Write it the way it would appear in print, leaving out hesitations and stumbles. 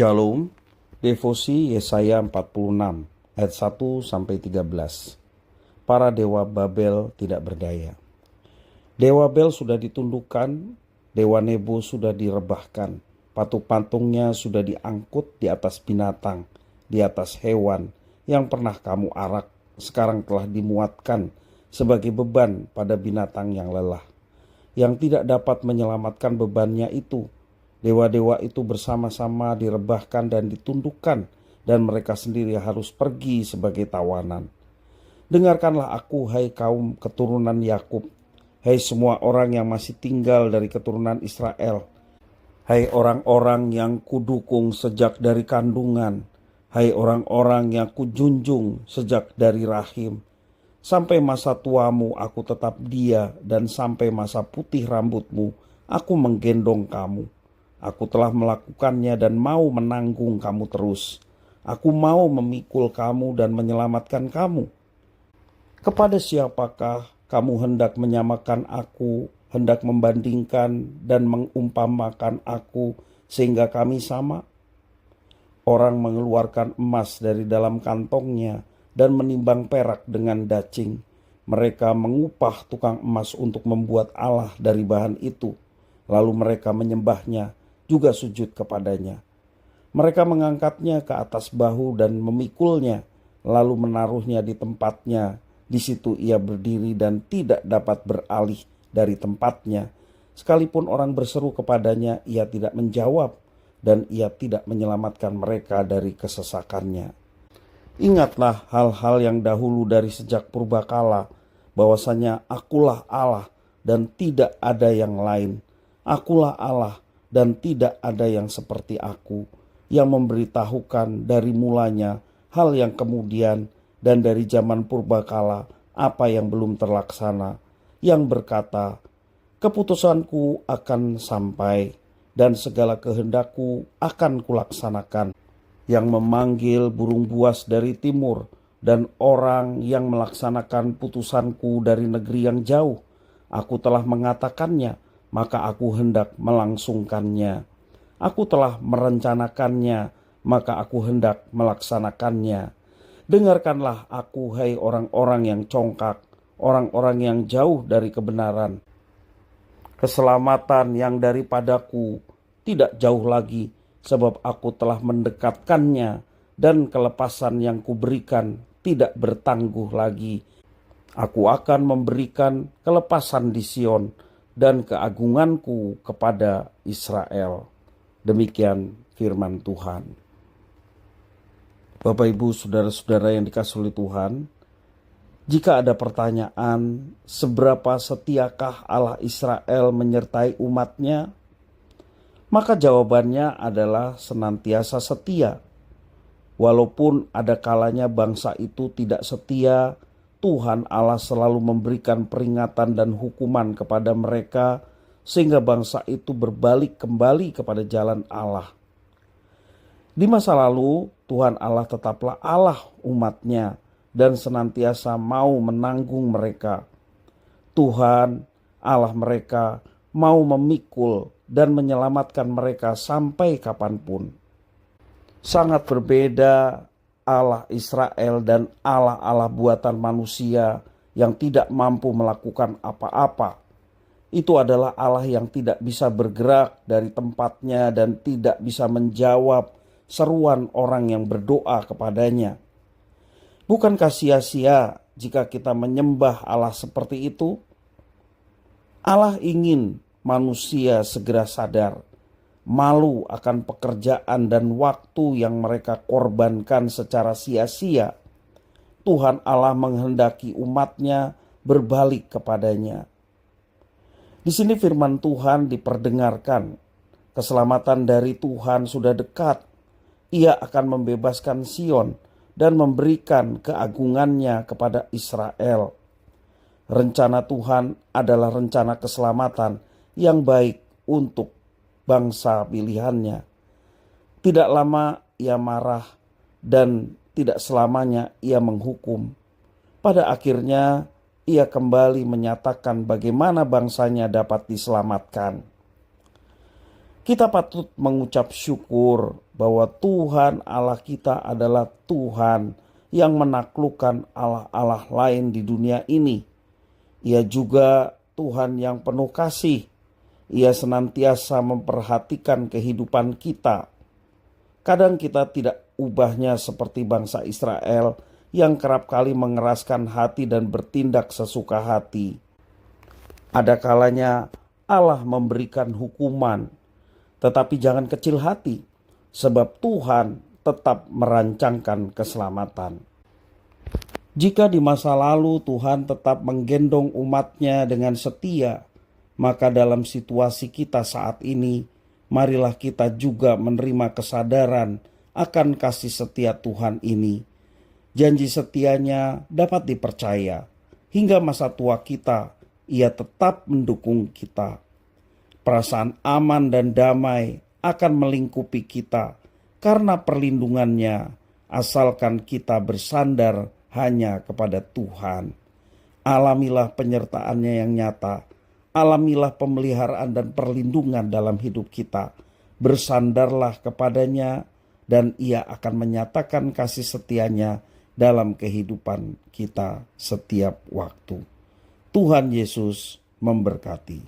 Shalom, Devosi Yesaya 46 ayat 1-13. Para dewa Babel tidak berdaya. Dewa Babel sudah ditundukkan, dewa Nebo sudah direbahkan, patung-patungnya sudah diangkut di atas binatang, di atas hewan yang pernah kamu arak, sekarang telah dimuatkan sebagai beban pada binatang yang lelah, yang tidak dapat menyelamatkan bebannya itu. Dewa-dewa itu bersama-sama direbahkan dan ditundukkan, dan mereka sendiri harus pergi sebagai tawanan. Dengarkanlah aku, hai kaum keturunan Yakub, hai semua orang yang masih tinggal dari keturunan Israel, hai orang-orang yang kudukung sejak dari kandungan, hai orang-orang yang kujunjung sejak dari rahim. Sampai masa tuamu aku tetap dia, dan sampai masa putih rambutmu aku menggendong kamu. Aku telah melakukannya dan mau menanggung kamu terus. Aku mau memikul kamu dan menyelamatkan kamu. Kepada siapakah kamu hendak menyamakan aku, hendak membandingkan dan mengumpamakan aku sehingga kami sama? Orang mengeluarkan emas dari dalam kantongnya dan menimbang perak dengan dacing. Mereka mengupah tukang emas untuk membuat Allah dari bahan itu. Lalu mereka menyembahnya, juga sujud kepadanya. Mereka mengangkatnya ke atas bahu dan memikulnya, lalu menaruhnya di tempatnya. Di situ ia berdiri dan tidak dapat beralih dari tempatnya. Sekalipun orang berseru kepadanya, ia tidak menjawab, dan ia tidak menyelamatkan mereka dari kesesakannya. Ingatlah hal-hal yang dahulu dari sejak purbakala, bahwasanya akulah Allah dan tidak ada yang lain. Akulah Allah dan tidak ada yang seperti aku, yang memberitahukan dari mulanya hal yang kemudian dan dari zaman purbakala apa yang belum terlaksana, yang berkata, keputusanku akan sampai dan segala kehendakku akan kulaksanakan, yang memanggil burung buas dari timur dan orang yang melaksanakan putusanku dari negeri yang jauh. Aku telah mengatakannya, maka aku hendak melangsungkannya. Aku telah merencanakannya, maka aku hendak melaksanakannya. Dengarkanlah aku, hai orang-orang yang congkak, orang-orang yang jauh dari kebenaran. Keselamatan yang daripadaku tidak jauh lagi, sebab aku telah mendekatkannya, dan kelepasan yang kuberikan tidak bertangguh lagi. Aku akan memberikan kelepasan di Sion, dan keagunganku kepada Israel. Demikian firman Tuhan. Bapak, Ibu, saudara-saudara yang dikasihi oleh Tuhan, jika ada pertanyaan seberapa setiakah Allah Israel menyertai umatnya, maka jawabannya adalah senantiasa setia. Walaupun ada kalanya bangsa itu tidak setia, Tuhan Allah selalu memberikan peringatan dan hukuman kepada mereka sehingga bangsa itu berbalik kembali kepada jalan Allah. Di masa lalu Tuhan Allah tetaplah Allah umatnya dan senantiasa mau menanggung mereka. Tuhan Allah mereka mau memikul dan menyelamatkan mereka sampai kapanpun. Sangat berbeda Allah Israel dan Allah buatan manusia yang tidak mampu melakukan apa-apa. Itu adalah Allah yang tidak bisa bergerak dari tempatnya dan tidak bisa menjawab seruan orang yang berdoa kepadanya. Bukankah sia-sia jika kita menyembah Allah seperti itu? Allah ingin manusia segera sadar, malu akan pekerjaan dan waktu yang mereka korbankan secara sia-sia. Tuhan Allah menghendaki umatnya berbalik kepadanya. Di sini firman Tuhan diperdengarkan. Keselamatan dari Tuhan sudah dekat. Ia akan membebaskan Sion dan memberikan keagungannya kepada Israel. Rencana Tuhan adalah rencana keselamatan yang baik untuk bangsa pilihannya. Tidak lama ia marah dan tidak selamanya ia menghukum. Pada akhirnya ia kembali menyatakan bagaimana bangsanya dapat diselamatkan. Kita patut mengucap syukur bahwa Tuhan Allah kita adalah Tuhan yang menaklukkan Allah-Allah lain di dunia ini. Ia juga Tuhan yang penuh kasih. Ia senantiasa memperhatikan kehidupan kita. Kadang kita tidak ubahnya seperti bangsa Israel yang kerap kali mengeraskan hati dan bertindak sesuka hati. Ada kalanya Allah memberikan hukuman, tetapi jangan kecil hati, sebab Tuhan tetap merancangkan keselamatan. Jika di masa lalu Tuhan tetap menggendong umatnya dengan setia, maka dalam situasi kita saat ini, marilah kita juga menerima kesadaran akan kasih setia Tuhan ini. Janji setianya dapat dipercaya. Hingga masa tua kita, Ia tetap mendukung kita. Perasaan aman dan damai akan melingkupi kita karena perlindungannya, asalkan kita bersandar hanya kepada Tuhan. Alamilah penyertaan-Nya yang nyata. Alamilah pemeliharaan dan perlindungan dalam hidup kita. Bersandarlah kepadanya dan Ia akan menyatakan kasih setia-Nya dalam kehidupan kita setiap waktu. Tuhan Yesus memberkati.